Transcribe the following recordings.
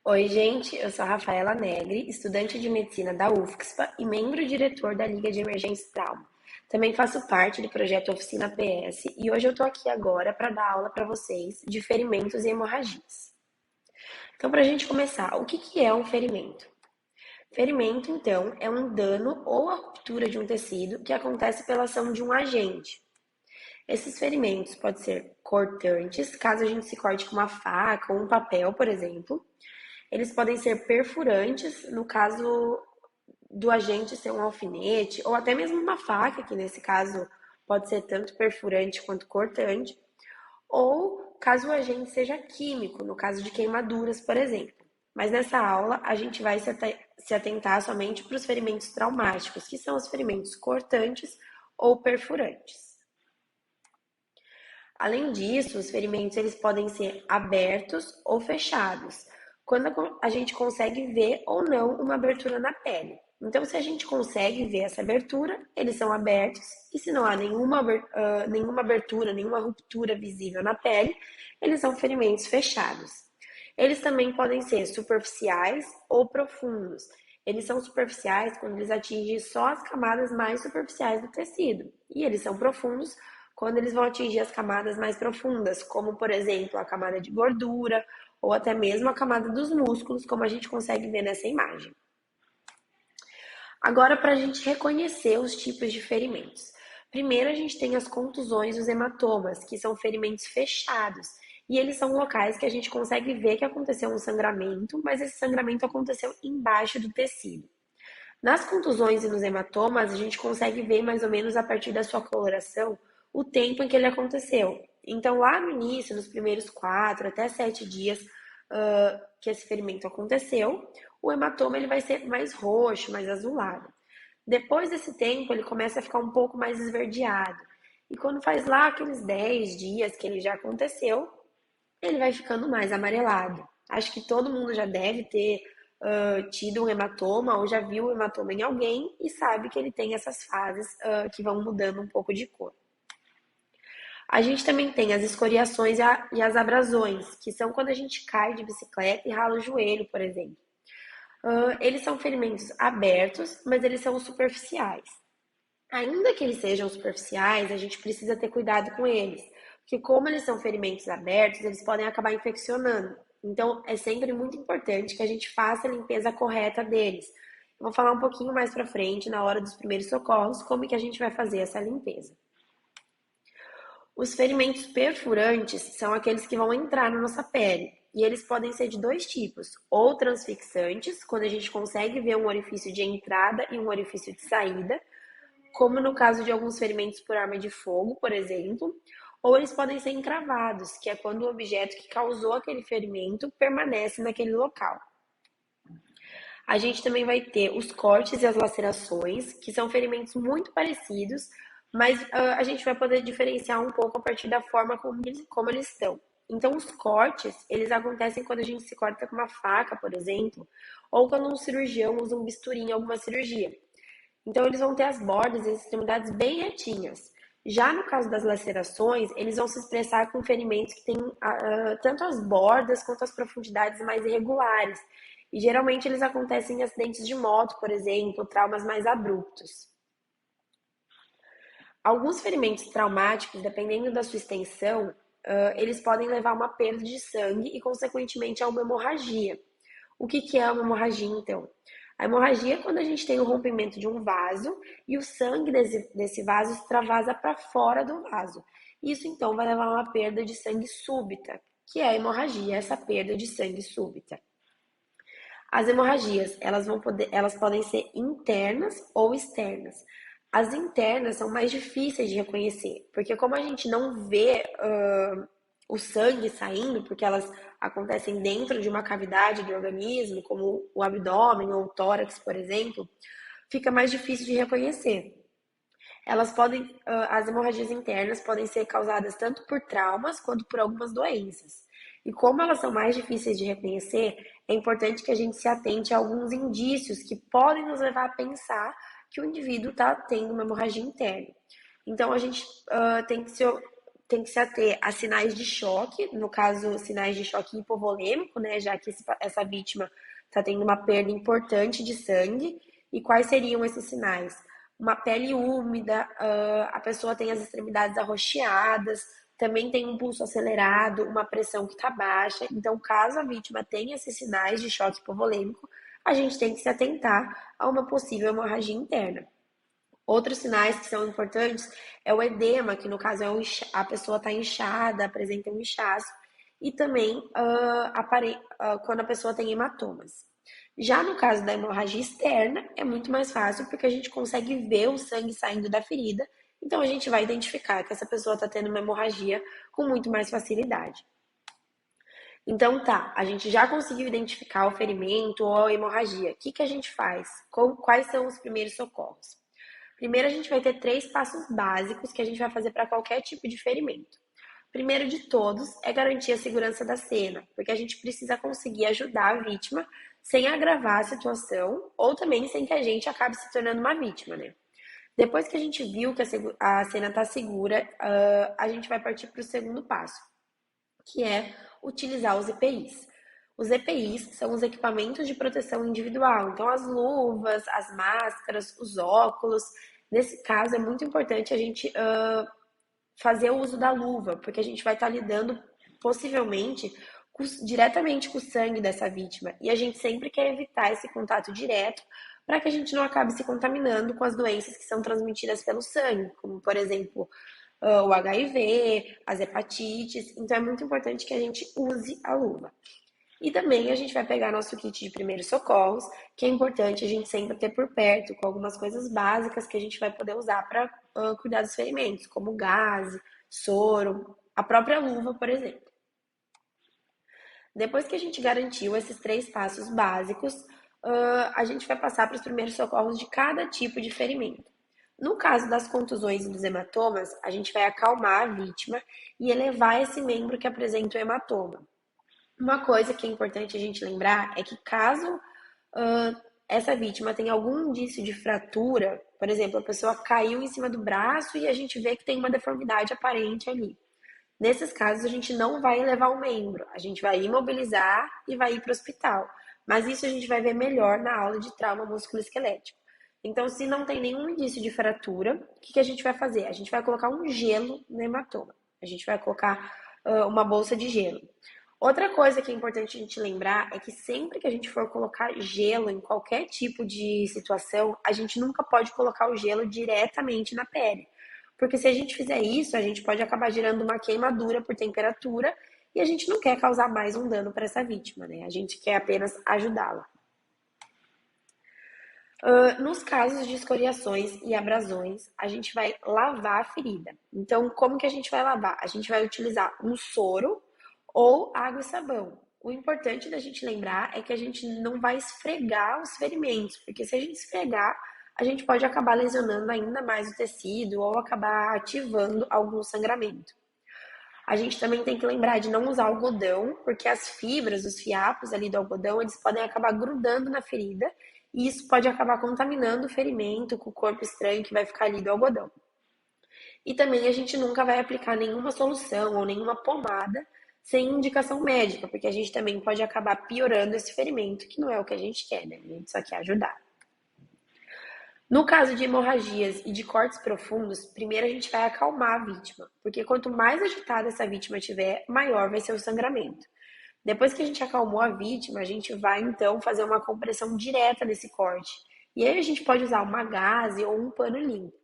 Oi, gente, eu sou a Rafaela Negri, estudante de medicina da UFSPA e membro diretor da Liga de Emergência e Trauma. Também faço parte do projeto Oficina PS e hoje eu estou aqui agora para dar aula para vocês de ferimentos e hemorragias. Então, para a gente começar, o que é um ferimento? Ferimento, então, é um dano ou a ruptura de um tecido que acontece pela ação de um agente. Esses ferimentos podem ser cortantes, caso a gente se corte com uma faca ou um papel, por exemplo. Eles podem ser perfurantes, no caso do agente ser um alfinete, ou até mesmo uma faca, que nesse caso pode ser tanto perfurante quanto cortante, ou caso o agente seja químico, no caso de queimaduras, por exemplo. Mas nessa aula a gente vai se atentar somente para os ferimentos traumáticos, que são os ferimentos cortantes ou perfurantes. Além disso, os ferimentos eles podem ser abertos ou fechados, quando a gente consegue ver ou não uma abertura na pele. Então, se a gente consegue ver essa abertura, eles são abertos, e se não há nenhuma abertura, nenhuma ruptura visível na pele, eles são ferimentos fechados. Eles também podem ser superficiais ou profundos. Eles são superficiais quando eles atingem só as camadas mais superficiais do tecido, e eles são profundos quando eles vão atingir as camadas mais profundas, como por exemplo a camada de gordura ou até mesmo a camada dos músculos, como a gente consegue ver nessa imagem. Agora, para a gente reconhecer os tipos de ferimentos. Primeiro, a gente tem as contusões e os hematomas, que são ferimentos fechados. E eles são locais que a gente consegue ver que aconteceu um sangramento, mas esse sangramento aconteceu embaixo do tecido. Nas contusões e nos hematomas, a gente consegue ver mais ou menos a partir da sua coloração o tempo em que ele aconteceu. Então, lá no início, nos primeiros 4 até 7 dias que esse ferimento aconteceu, o hematoma ele vai ser mais roxo, mais azulado. Depois desse tempo, ele começa a ficar um pouco mais esverdeado. E quando faz lá aqueles 10 dias que ele já aconteceu, ele vai ficando mais amarelado. Acho que todo mundo já deve ter tido um hematoma ou já viu o hematoma em alguém e sabe que ele tem essas fases que vão mudando um pouco de cor. A gente também tem as escoriações e as abrasões, que são quando a gente cai de bicicleta e rala o joelho, por exemplo. Eles são ferimentos abertos, mas eles são superficiais. Ainda que eles sejam superficiais, a gente precisa ter cuidado com eles, porque como eles são ferimentos abertos, eles podem acabar infeccionando. Então, é sempre muito importante que a gente faça a limpeza correta deles. Eu vou falar um pouquinho mais para frente, na hora dos primeiros socorros, como que a gente vai fazer essa limpeza. Os ferimentos perfurantes são aqueles que vão entrar na nossa pele. E eles podem ser de dois tipos, ou transfixantes, quando a gente consegue ver um orifício de entrada e um orifício de saída, como no caso de alguns ferimentos por arma de fogo, por exemplo, ou eles podem ser encravados, que é quando o objeto que causou aquele ferimento permanece naquele local. A gente também vai ter os cortes e as lacerações, que são ferimentos muito parecidos, mas a gente vai poder diferenciar um pouco a partir da forma como eles estão. Então, os cortes, eles acontecem quando a gente se corta com uma faca, por exemplo, ou quando um cirurgião usa um bisturi em alguma cirurgia. Então, eles vão ter as bordas e as extremidades bem retinhas. Já no caso das lacerações, eles vão se expressar com ferimentos que têm tanto as bordas quanto as profundidades mais irregulares. E geralmente eles acontecem em acidentes de moto, por exemplo, traumas mais abruptos. Alguns ferimentos traumáticos, dependendo da sua extensão, eles podem levar a uma perda de sangue e, consequentemente, a uma hemorragia. O que é uma hemorragia, então? A hemorragia é quando a gente tem o rompimento de um vaso e o sangue desse vaso extravasa para fora do vaso. Isso, então, vai levar a uma perda de sangue súbita, que é a hemorragia, essa perda de sangue súbita. As hemorragias, elas podem ser internas ou externas. As internas são mais difíceis de reconhecer, porque como a gente não vê o sangue saindo, porque elas acontecem dentro de uma cavidade do organismo, como o abdômen ou o tórax, por exemplo, fica mais difícil de reconhecer. As hemorragias internas podem ser causadas tanto por traumas quanto por algumas doenças. E como elas são mais difíceis de reconhecer, é importante que a gente se atente a alguns indícios que podem nos levar a pensar que o indivíduo está tendo uma hemorragia interna. Então, a gente tem que tem que se ater a sinais de choque, no caso, sinais de choque hipovolêmico, né? Já que essa vítima está tendo uma perda importante de sangue. E quais seriam esses sinais? Uma pele úmida, a pessoa tem as extremidades arroxeadas, também tem um pulso acelerado, uma pressão que está baixa. Então, caso a vítima tenha esses sinais de choque hipovolêmico, a gente tem que se atentar a uma possível hemorragia interna. Outros sinais que são importantes é o edema, que no caso é a pessoa está inchada, apresenta um inchaço, e também quando a pessoa tem hematomas. Já no caso da hemorragia externa, é muito mais fácil porque a gente consegue ver o sangue saindo da ferida, então a gente vai identificar que essa pessoa está tendo uma hemorragia com muito mais facilidade. Então tá, a gente já conseguiu identificar o ferimento ou a hemorragia. O que a gente faz? Quais são os primeiros socorros? Primeiro, a gente vai ter 3 passos básicos que a gente vai fazer para qualquer tipo de ferimento. O primeiro de todos é garantir a segurança da cena, porque a gente precisa conseguir ajudar a vítima sem agravar a situação ou também sem que a gente acabe se tornando uma vítima, né? Depois que a gente viu que a cena está segura, a gente vai partir para o segundo passo, que é utilizar os EPIs. Os EPIs são os equipamentos de proteção individual, então as luvas, as máscaras, os óculos. Nesse caso, é muito importante a gente fazer o uso da luva, porque a gente vai estar lidando possivelmente diretamente com o sangue dessa vítima. E a gente sempre quer evitar esse contato direto para que a gente não acabe se contaminando com as doenças que são transmitidas pelo sangue, como, por exemplo, o HIV, as hepatites. Então, é muito importante que a gente use a luva. E também a gente vai pegar nosso kit de primeiros socorros, que é importante a gente sempre ter por perto, com algumas coisas básicas que a gente vai poder usar para cuidar dos ferimentos, como gás, soro, a própria luva, por exemplo. Depois que a gente garantiu esses 3 passos básicos, a gente vai passar para os primeiros socorros de cada tipo de ferimento. No caso das contusões e dos hematomas, a gente vai acalmar a vítima e elevar esse membro que apresenta o hematoma. Uma coisa que é importante a gente lembrar é que caso essa vítima tenha algum indício de fratura, por exemplo, a pessoa caiu em cima do braço e a gente vê que tem uma deformidade aparente ali. Nesses casos, a gente não vai levar o membro, a gente vai imobilizar e vai ir para o hospital. Mas isso a gente vai ver melhor na aula de trauma musculoesquelético. Então, se não tem nenhum indício de fratura, o que a gente vai fazer? A gente vai colocar um gelo no hematoma. A gente vai colocar uma bolsa de gelo. Outra coisa que é importante a gente lembrar é que sempre que a gente for colocar gelo em qualquer tipo de situação, a gente nunca pode colocar o gelo diretamente na pele. Porque se a gente fizer isso, a gente pode acabar gerando uma queimadura por temperatura e a gente não quer causar mais um dano para essa vítima, né? A gente quer apenas ajudá-la. Nos casos de escoriações e abrasões, a gente vai lavar a ferida. Então, como que a gente vai lavar? A gente vai utilizar um soro ou água e sabão. O importante da gente lembrar é que a gente não vai esfregar os ferimentos, porque se a gente esfregar, a gente pode acabar lesionando ainda mais o tecido ou acabar ativando algum sangramento. A gente também tem que lembrar de não usar algodão, porque as fibras, os fiapos ali do algodão, eles podem acabar grudando na ferida e isso pode acabar contaminando o ferimento com o corpo estranho que vai ficar ali do algodão. E também a gente nunca vai aplicar nenhuma solução ou nenhuma pomada sem indicação médica, porque a gente também pode acabar piorando esse ferimento, que não é o que a gente quer, né? A gente só quer ajudar. No caso de hemorragias e de cortes profundos, primeiro a gente vai acalmar a vítima, porque quanto mais agitada essa vítima tiver, maior vai ser o sangramento. Depois que a gente acalmou a vítima, a gente vai então fazer uma compressão direta nesse corte. E aí a gente pode usar uma gaze ou um pano limpo.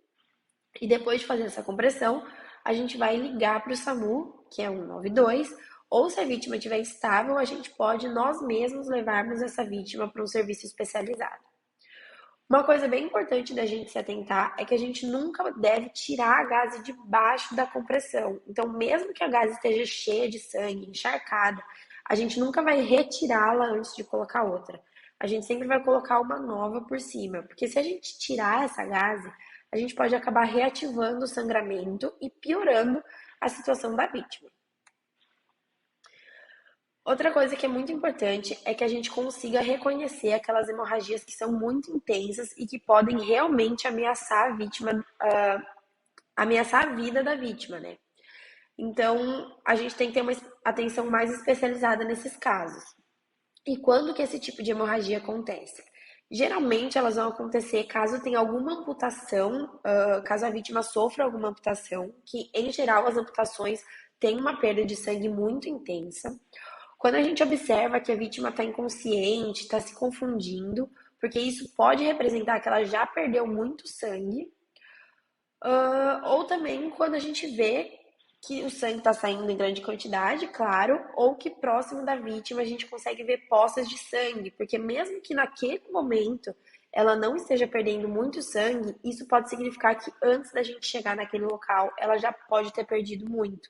E depois de fazer essa compressão, a gente vai ligar para o SAMU, que é 192, ou se a vítima estiver estável, a gente pode nós mesmos levarmos essa vítima para um serviço especializado. Uma coisa bem importante da gente se atentar é que a gente nunca deve tirar a gaze debaixo da compressão. Então, mesmo que a gaze esteja cheia de sangue, encharcada, a gente nunca vai retirá-la antes de colocar outra. A gente sempre vai colocar uma nova por cima, porque se a gente tirar essa gaze, a gente pode acabar reativando o sangramento e piorando a situação da vítima. Outra coisa que é muito importante é que a gente consiga reconhecer aquelas hemorragias que são muito intensas e que podem realmente ameaçar a vítima, ameaçar a vida da vítima, né? Então, a gente tem que ter uma atenção mais especializada nesses casos. E quando que esse tipo de hemorragia acontece? Geralmente elas vão acontecer caso tenha alguma amputação, caso a vítima sofra alguma amputação, que em geral as amputações têm uma perda de sangue muito intensa. Quando a gente observa que a vítima está inconsciente, está se confundindo, porque isso pode representar que ela já perdeu muito sangue, ou também quando a gente vê que o sangue está saindo em grande quantidade, claro, ou que próximo da vítima a gente consegue ver poças de sangue, porque mesmo que naquele momento ela não esteja perdendo muito sangue, isso pode significar que antes da gente chegar naquele local, ela já pode ter perdido muito.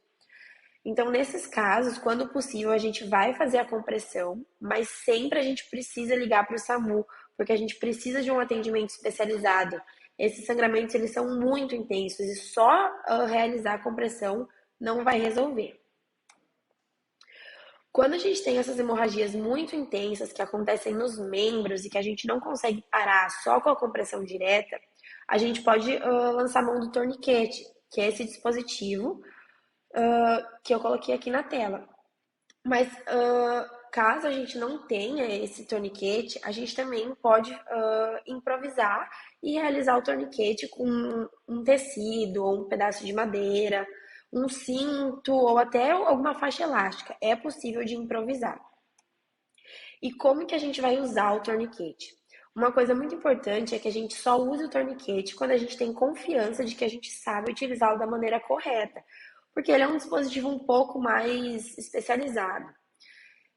Então, nesses casos, quando possível, a gente vai fazer a compressão, mas sempre a gente precisa ligar para o SAMU, porque a gente precisa de um atendimento especializado. Esses sangramentos, eles são muito intensos e só realizar a compressão não vai resolver. Quando a gente tem essas hemorragias muito intensas que acontecem nos membros e que a gente não consegue parar só com a compressão direta, a gente pode lançar mão do torniquete, que é esse dispositivo que eu coloquei aqui na tela. Mas caso a gente não tenha esse torniquete, a gente também pode improvisar e realizar o torniquete com um tecido ou um pedaço de madeira, um cinto ou até alguma faixa elástica. É possível de improvisar. E como que a gente vai usar o torniquete? Uma coisa muito importante é que a gente só use o torniquete quando a gente tem confiança de que a gente sabe utilizá-lo da maneira correta, porque ele é um dispositivo um pouco mais especializado.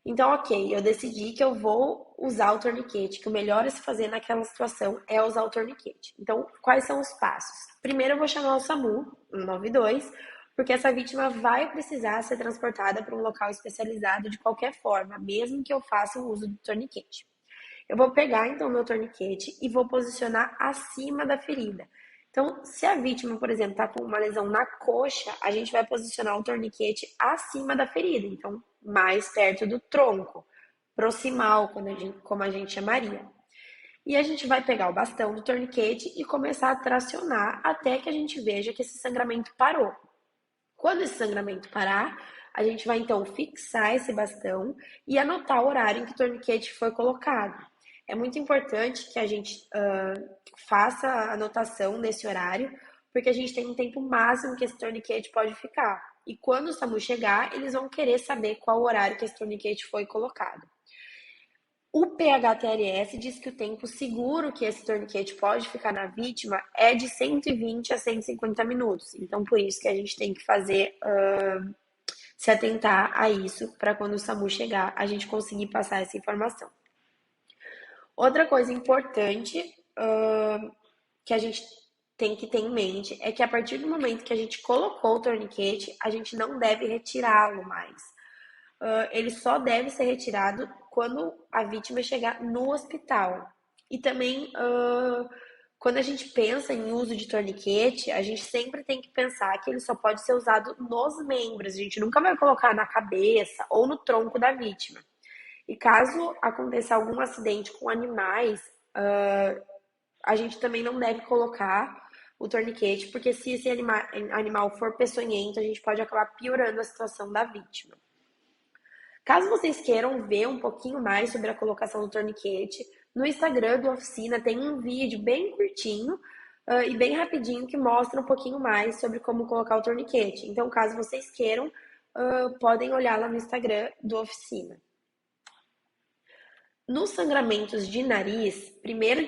Então, ok, eu decidi que eu vou usar o torniquete, que o melhor a se fazer naquela situação é usar o torniquete. Então, quais são os passos? Primeiro, eu vou chamar o SAMU, 192, porque essa vítima vai precisar ser transportada para um local especializado de qualquer forma, mesmo que eu faça o uso do torniquete. Eu vou pegar então o meu torniquete e vou posicionar acima da ferida. Então, se a vítima, por exemplo, está com uma lesão na coxa, a gente vai posicionar o torniquete acima da ferida, então mais perto do tronco, proximal, como a gente chamaria. E a gente vai pegar o bastão do torniquete e começar a tracionar até que a gente veja que esse sangramento parou. Quando esse sangramento parar, a gente vai então fixar esse bastão e anotar o horário em que o torniquete foi colocado. É muito importante que a gente faça a anotação desse horário, porque a gente tem um tempo máximo que esse torniquete pode ficar. E quando o SAMU chegar, eles vão querer saber qual o horário que esse torniquete foi colocado. O PHTLS diz que o tempo seguro que esse torniquete pode ficar na vítima é de 120 a 150 minutos. Então, por isso que a gente tem que fazer, se atentar a isso, para quando o SAMU chegar, a gente conseguir passar essa informação. Outra coisa importante que a gente tem que ter em mente é que a partir do momento que a gente colocou o torniquete, a gente não deve retirá-lo mais. Ele só deve ser retirado quando a vítima chegar no hospital. E também, quando a gente pensa em uso de torniquete, a gente sempre tem que pensar que ele só pode ser usado nos membros. A gente nunca vai colocar na cabeça ou no tronco da vítima. E caso aconteça algum acidente com animais, a gente também não deve colocar o torniquete, porque se esse animal for peçonhento, a gente pode acabar piorando a situação da vítima. Caso vocês queiram ver um pouquinho mais sobre a colocação do torniquete, no Instagram do Oficina tem um vídeo bem curtinho e bem rapidinho que mostra um pouquinho mais sobre como colocar o torniquete. Então, caso vocês queiram, podem olhar lá no Instagram do Oficina. Nos sangramentos de nariz, primeiro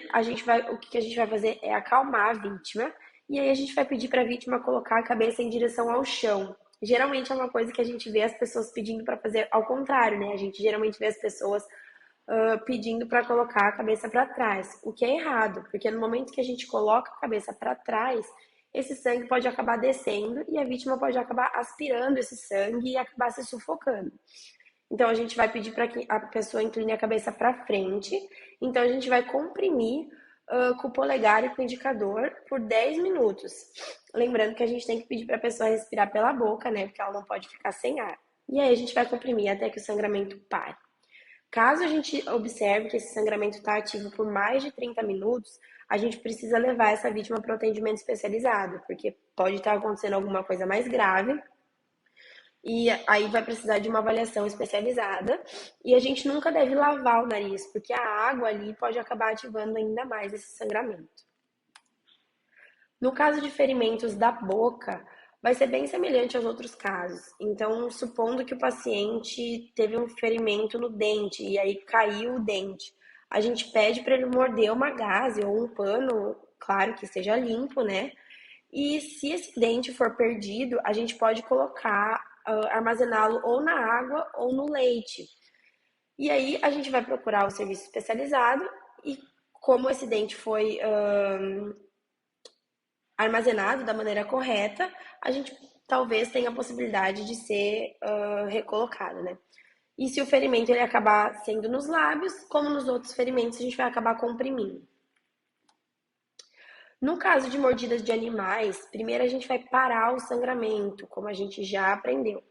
o que a gente vai fazer é acalmar a vítima e aí a gente vai pedir para a vítima colocar a cabeça em direção ao chão. Geralmente é uma coisa que a gente vê as pessoas pedindo para fazer ao contrário, né? A gente geralmente vê as pessoas pedindo para colocar a cabeça para trás, o que é errado, porque no momento que a gente coloca a cabeça para trás, esse sangue pode acabar descendo e a vítima pode acabar aspirando esse sangue e acabar se sufocando. Então, a gente vai pedir para que a pessoa incline a cabeça para frente. Então, a gente vai comprimir com o polegar e com o indicador por 10 minutos. Lembrando que a gente tem que pedir para a pessoa respirar pela boca, né? Porque ela não pode ficar sem ar. E aí, a gente vai comprimir até que o sangramento pare. Caso a gente observe que esse sangramento está ativo por mais de 30 minutos, a gente precisa levar essa vítima para o atendimento especializado, porque pode estar acontecendo alguma coisa mais grave e aí vai precisar de uma avaliação especializada. E a gente nunca deve lavar o nariz, porque a água ali pode acabar ativando ainda mais esse sangramento. No caso de ferimentos da boca, vai ser bem semelhante aos outros casos. Então, supondo que o paciente teve um ferimento no dente e aí caiu o dente, a gente pede para ele morder uma gaze ou um pano, claro que esteja limpo, né? E se esse dente for perdido, a gente pode colocar, armazená-lo ou na água ou no leite. E aí a gente vai procurar o serviço especializado e como esse dente foi armazenado da maneira correta, a gente talvez tenha a possibilidade de ser recolocado, né? E se o ferimento ele acabar sendo nos lábios, como nos outros ferimentos, a gente vai acabar comprimindo. No caso de mordidas de animais, primeiro a gente vai parar o sangramento, como a gente já aprendeu.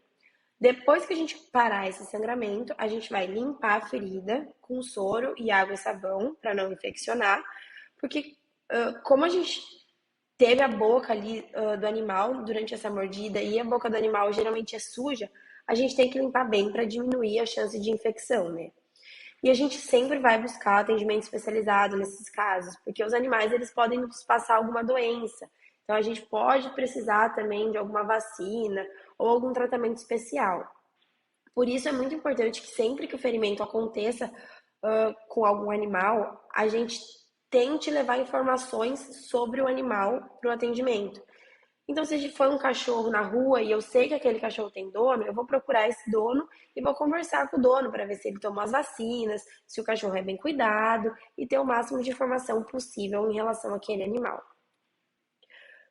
Depois que a gente parar esse sangramento, a gente vai limpar a ferida com soro e água e sabão para não infeccionar, porque como a gente teve a boca ali do animal durante essa mordida e a boca do animal geralmente é suja, a gente tem que limpar bem para diminuir a chance de infecção, né? E a gente sempre vai buscar atendimento especializado nesses casos, porque os animais eles podem nos passar alguma doença. Então a gente pode precisar também de alguma vacina ou algum tratamento especial. Por isso é muito importante que sempre que o ferimento aconteça com algum animal, a gente tente levar informações sobre o animal para o atendimento. Então, se for um cachorro na rua e eu sei que aquele cachorro tem dono, eu vou procurar esse dono e vou conversar com o dono para ver se ele tomou as vacinas, se o cachorro é bem cuidado e ter o máximo de informação possível em relação àquele animal.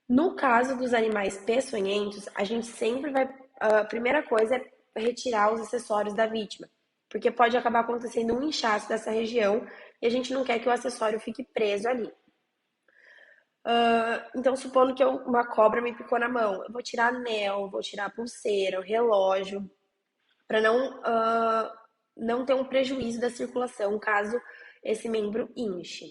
No caso dos animais peçonhentos, a gente sempre vai. A primeira coisa é retirar os acessórios da vítima, porque pode acabar acontecendo um inchaço dessa região e a gente não quer que o acessório fique preso ali. Então, supondo que uma cobra me picou na mão, eu vou tirar anel, vou tirar pulseira, o relógio, para não ter um prejuízo da circulação caso esse membro inche.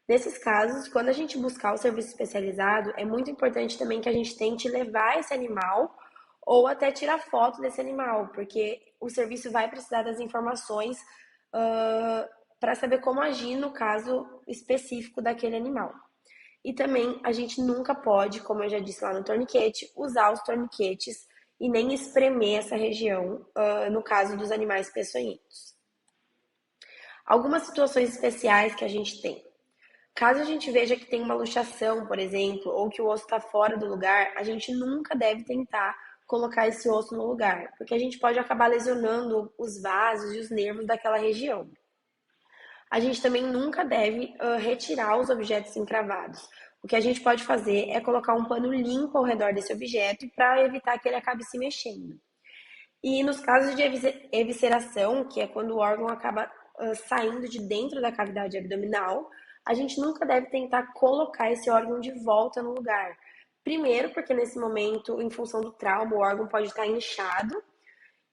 Nesses casos, quando a gente buscar o serviço especializado, é muito importante também que a gente tente levar esse animal ou até tirar foto desse animal, porque o serviço vai precisar das informações para saber como agir no caso específico daquele animal. E também a gente nunca pode, como eu já disse lá no torniquete, usar os torniquetes e nem espremer essa região, no caso dos animais peçonhentos. Algumas situações especiais que a gente tem. Caso a gente veja que tem uma luxação, por exemplo, ou que o osso está fora do lugar, a gente nunca deve tentar colocar esse osso no lugar, porque a gente pode acabar lesionando os vasos e os nervos daquela região. A gente também nunca deve retirar os objetos encravados. O que a gente pode fazer é colocar um pano limpo ao redor desse objeto para evitar que ele acabe se mexendo. E nos casos de evisceração, que é quando o órgão acaba saindo de dentro da cavidade abdominal, a gente nunca deve tentar colocar esse órgão de volta no lugar. Primeiro, porque nesse momento, em função do trauma, o órgão pode estar inchado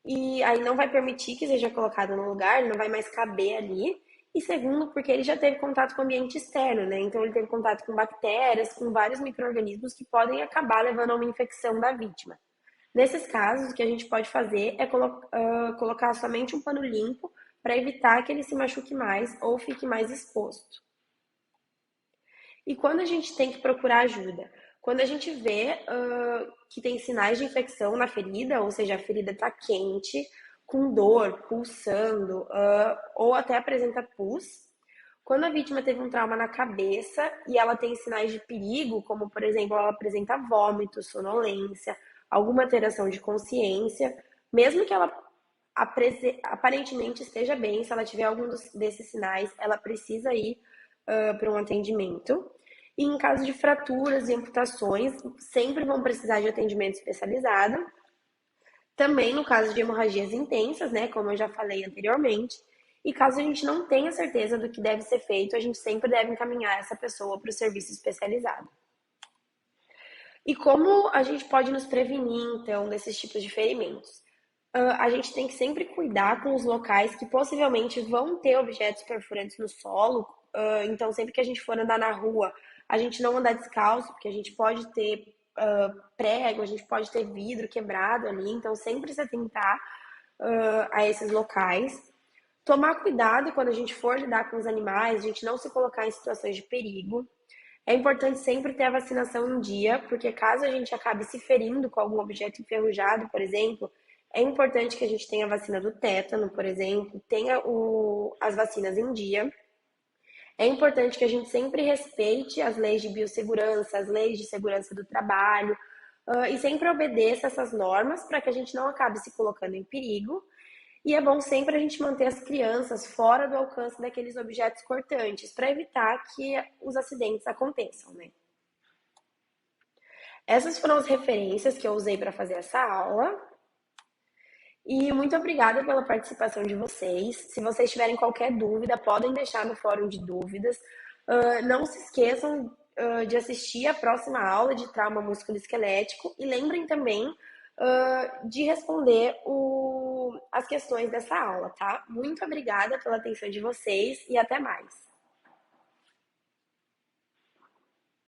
e aí não vai permitir que seja colocado no lugar, ele não vai mais caber ali. E segundo, porque ele já teve contato com o ambiente externo, né? Então ele teve contato com bactérias, com vários micro-organismos que podem acabar levando a uma infecção da vítima. Nesses casos, o que a gente pode fazer é colocar somente um pano limpo para evitar que ele se machuque mais ou fique mais exposto. E quando a gente tem que procurar ajuda? Quando a gente vê que tem sinais de infecção na ferida, ou seja, a ferida está quente, com dor, pulsando, ou até apresenta pus. Quando a vítima teve um trauma na cabeça e ela tem sinais de perigo, como por exemplo, ela apresenta vômito, sonolência, alguma alteração de consciência, mesmo que ela aparentemente esteja bem, se ela tiver algum desses sinais, ela precisa ir para um atendimento. E em caso de fraturas e amputações, sempre vão precisar de atendimento especializado. Também no caso de hemorragias intensas, né, como eu já falei anteriormente. E caso a gente não tenha certeza do que deve ser feito, a gente sempre deve encaminhar essa pessoa para o serviço especializado. E como a gente pode nos prevenir, então, desses tipos de ferimentos? A gente tem que sempre cuidar com os locais que possivelmente vão ter objetos perfurantes no solo. Então, sempre que a gente for andar na rua, a gente não andar descalço, porque a gente pode ter prego, a gente pode ter vidro quebrado ali, então sempre se atentar a esses locais. Tomar cuidado quando a gente for lidar com os animais, a gente não se colocar em situações de perigo. É importante sempre ter a vacinação em dia, porque caso a gente acabe se ferindo com algum objeto enferrujado, por exemplo, é importante que a gente tenha a vacina do tétano, por exemplo, tenha as vacinas em dia. É importante que a gente sempre respeite as leis de biossegurança, as leis de segurança do trabalho, e sempre obedeça essas normas para que a gente não acabe se colocando em perigo. E é bom sempre a gente manter as crianças fora do alcance daqueles objetos cortantes, para evitar que os acidentes aconteçam, né? Essas foram as referências que eu usei para fazer essa aula. E muito obrigada pela participação de vocês. Se vocês tiverem qualquer dúvida, podem deixar no fórum de dúvidas. Não se esqueçam de assistir a próxima aula de trauma musculoesquelético e lembrem também de responder as questões dessa aula, tá? Muito obrigada pela atenção de vocês e até mais.